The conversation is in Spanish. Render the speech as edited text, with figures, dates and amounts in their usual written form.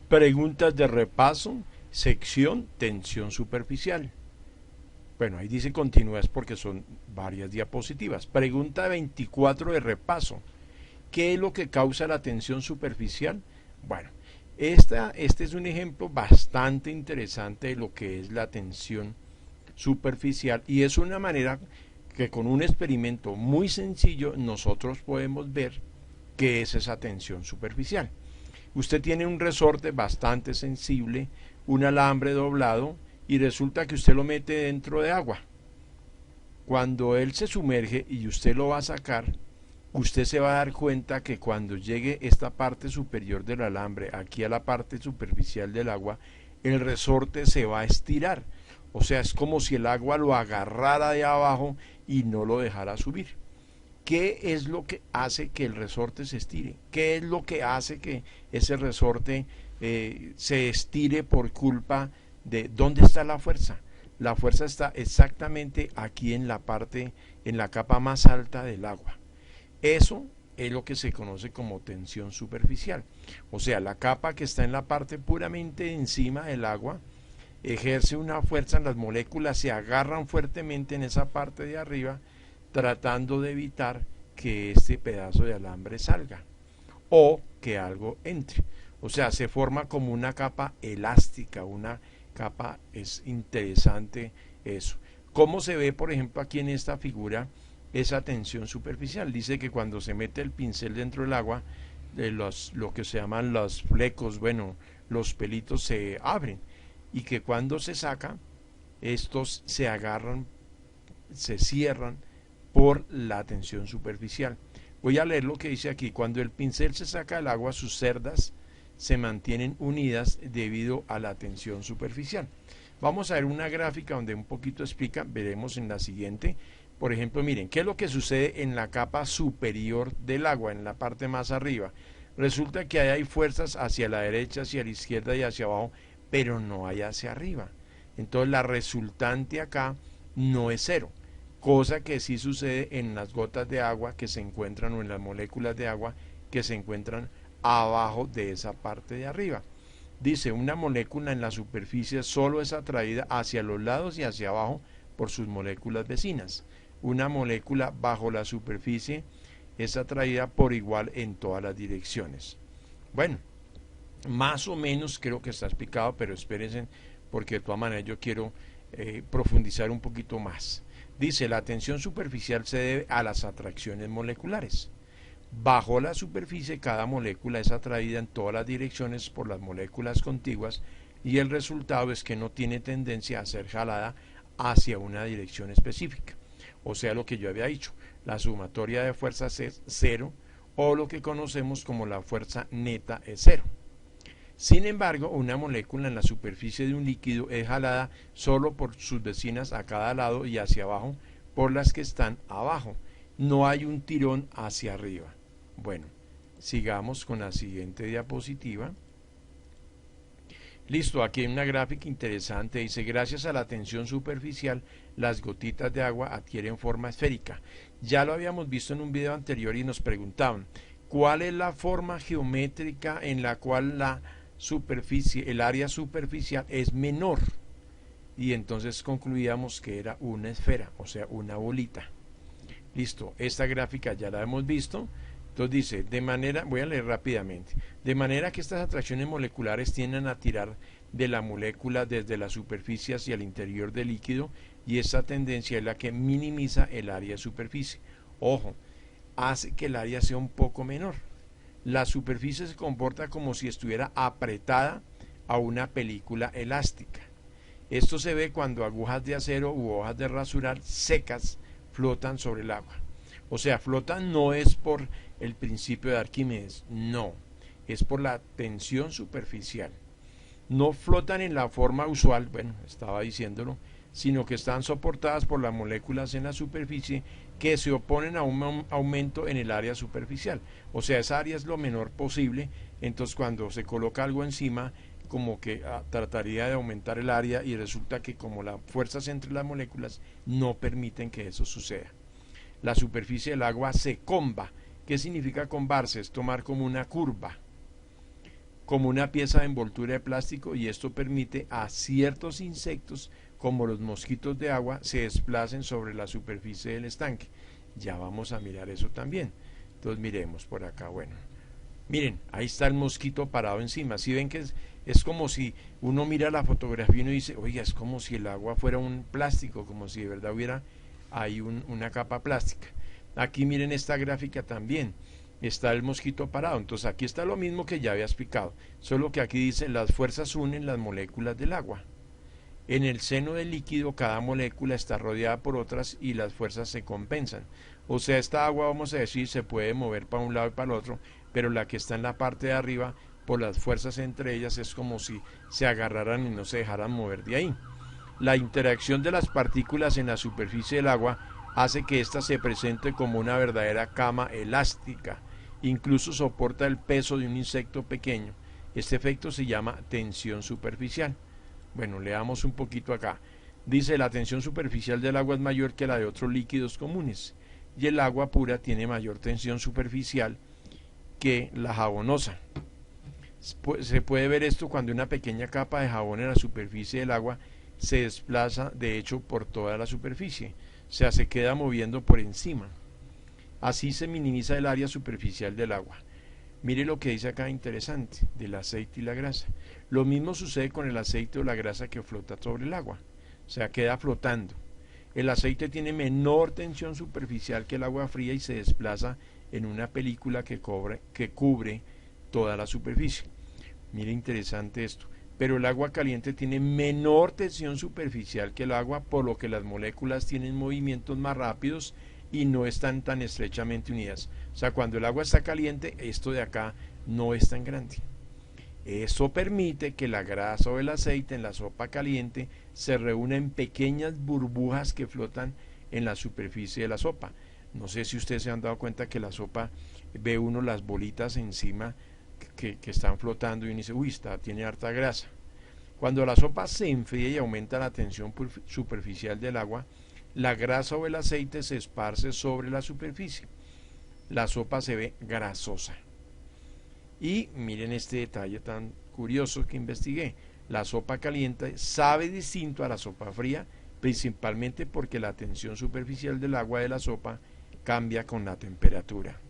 Preguntas de repaso, sección tensión superficial. Bueno, ahí dice continúas porque son varias diapositivas. Pregunta 24 de repaso. ¿Qué es lo que causa la tensión superficial? Bueno, este es un ejemplo bastante interesante de lo que es la tensión superficial y es una manera que con un experimento muy sencillo nosotros podemos ver qué es esa tensión superficial. Usted tiene un resorte bastante sensible, un alambre doblado y resulta que usted lo mete dentro de agua. Cuando él se sumerge y usted lo va a sacar, usted se va a dar cuenta que cuando llegue esta parte superior del alambre aquí a la parte superficial del agua, el resorte se va a estirar. O sea, es como si el agua lo agarrara de abajo y no lo dejara subir. ¿Qué es lo que hace que el resorte se estire? ¿Qué es lo que hace que ese resorte se estire por culpa de dónde está la fuerza? La fuerza está exactamente aquí en la parte, en la capa más alta del agua. Eso es lo que se conoce como tensión superficial. O sea, la capa que está en la parte puramente encima del agua ejerce una fuerza, las moléculas se agarran fuertemente en esa parte de arriba tratando de evitar que este pedazo de alambre salga o que algo entre. O sea, se forma como una capa elástica, una capa, es interesante eso. ¿Cómo se ve, por ejemplo, aquí en esta figura esa tensión superficial? Dice que cuando se mete el pincel dentro del agua, lo que se llaman los flecos, bueno, los pelitos se abren y que cuando se saca, estos se agarran, se cierran por la tensión superficial. Voy a leer lo que dice aquí. Cuando el pincel se saca del agua, sus cerdas se mantienen unidas debido a la tensión superficial. Vamos a ver una gráfica donde un poquito explica, veremos en la siguiente. Por ejemplo, miren, ¿qué es lo que sucede en la capa superior del agua, en la parte más arriba? Resulta que hay fuerzas hacia la derecha, hacia la izquierda y hacia abajo, pero no hay hacia arriba. Entonces la resultante acá no es cero, cosa que sí sucede en las gotas de agua que se encuentran o en las moléculas de agua que se encuentran abajo de esa parte de arriba. Dice, una molécula en la superficie solo es atraída hacia los lados y hacia abajo por sus moléculas vecinas. Una molécula bajo la superficie es atraída por igual en todas las direcciones. Bueno, más o menos creo que está explicado, pero espérense porque de todas maneras yo quiero profundizar un poquito más. Dice, la tensión superficial se debe a las atracciones moleculares. Bajo la superficie cada molécula es atraída en todas las direcciones por las moléculas contiguas y el resultado es que no tiene tendencia a ser jalada hacia una dirección específica. O sea, lo que yo había dicho, la sumatoria de fuerzas es cero o lo que conocemos como la fuerza neta es cero. Sin embargo, una molécula en la superficie de un líquido es jalada solo por sus vecinas a cada lado y hacia abajo por las que están abajo. No hay un tirón hacia arriba. Bueno, sigamos con la siguiente diapositiva. Listo, aquí hay una gráfica interesante. Dice, gracias a la tensión superficial, las gotitas de agua adquieren forma esférica. Ya lo habíamos visto en un video anterior y nos preguntaban, ¿cuál es la forma geométrica en la cual la superficie, el área superficial es menor? Y entonces concluíamos que era una esfera, o sea, una bolita. Listo, esta gráfica ya la hemos visto. Entonces dice, de manera, voy a leer rápidamente, de manera que estas atracciones moleculares tienden a tirar de la molécula desde la superficie hacia el interior del líquido y esta tendencia es la que minimiza el área de superficie. Ojo, hace que el área sea un poco menor. La superficie se comporta como si estuviera apretada a una película elástica. Esto se ve cuando agujas de acero u hojas de rasurar secas flotan sobre el agua. O sea, flotan no es por el principio de Arquímedes, no, es por la tensión superficial. No flotan en la forma usual, bueno, estaba diciéndolo, sino que están soportadas por las moléculas en la superficie que se oponen a un aumento en el área superficial. O sea, esa área es lo menor posible, entonces cuando se coloca algo encima, como que trataría de aumentar el área y resulta que como las fuerzas entre las moléculas no permiten que eso suceda. La superficie del agua se comba. ¿Qué significa combarse? Es tomar como una curva. como una pieza de envoltura de plástico, y esto permite a ciertos insectos como los mosquitos de agua se desplacen sobre la superficie del estanque. Ya vamos a mirar eso también. Entonces miremos por acá. Bueno, miren, ahí está el mosquito parado encima. Si ven que es como si uno mira la fotografía y uno dice, oiga, es como si el agua fuera un plástico, como si de verdad hubiera ahí una capa plástica. Aquí miren esta gráfica también. Está el mosquito parado. Entonces aquí está lo mismo que ya había explicado, solo que aquí dice las fuerzas unen las moléculas del agua. En el seno del líquido cada molécula está rodeada por otras y las fuerzas se compensan. O sea, esta agua, vamos a decir, se puede mover para un lado y para el otro, pero la que está en la parte de arriba, por las fuerzas entre ellas, es como si se agarraran y no se dejaran mover de ahí. La interacción de las partículas en la superficie del agua hace que ésta se presente como una verdadera cama elástica. Incluso soporta el peso de un insecto pequeño. Este efecto se llama tensión superficial. Bueno, leamos un poquito acá. Dice, la tensión superficial del agua es mayor que la de otros líquidos comunes, y el agua pura tiene mayor tensión superficial que la jabonosa. Se puede ver esto cuando una pequeña capa de jabón en la superficie del agua se desplaza, de hecho, por toda la superficie. O sea, se queda moviendo por encima. Así se minimiza el área superficial del agua. Mire lo que dice acá interesante, del aceite y la grasa. Lo mismo sucede con el aceite o la grasa que flota sobre el agua. O sea, queda flotando. El aceite tiene menor tensión superficial que el agua fría y se desplaza en una película que cubre toda la superficie. Mire interesante esto. Pero el agua caliente tiene menor tensión superficial que el agua, por lo que las moléculas tienen movimientos más rápidos y no están tan estrechamente unidas. O sea, cuando el agua está caliente, esto de acá no es tan grande. Eso permite que la grasa o el aceite en la sopa caliente se reúna en pequeñas burbujas que flotan en la superficie de la sopa. No sé si ustedes se han dado cuenta que la sopa, ve uno las bolitas encima que están flotando y uno dice, uy, tiene harta grasa. Cuando la sopa se enfría y aumenta la tensión superficial del agua, la grasa o el aceite se esparce sobre la superficie. La sopa se ve grasosa. Y miren este detalle tan curioso que investigué. La sopa caliente sabe distinto a la sopa fría, principalmente porque la tensión superficial del agua de la sopa cambia con la temperatura.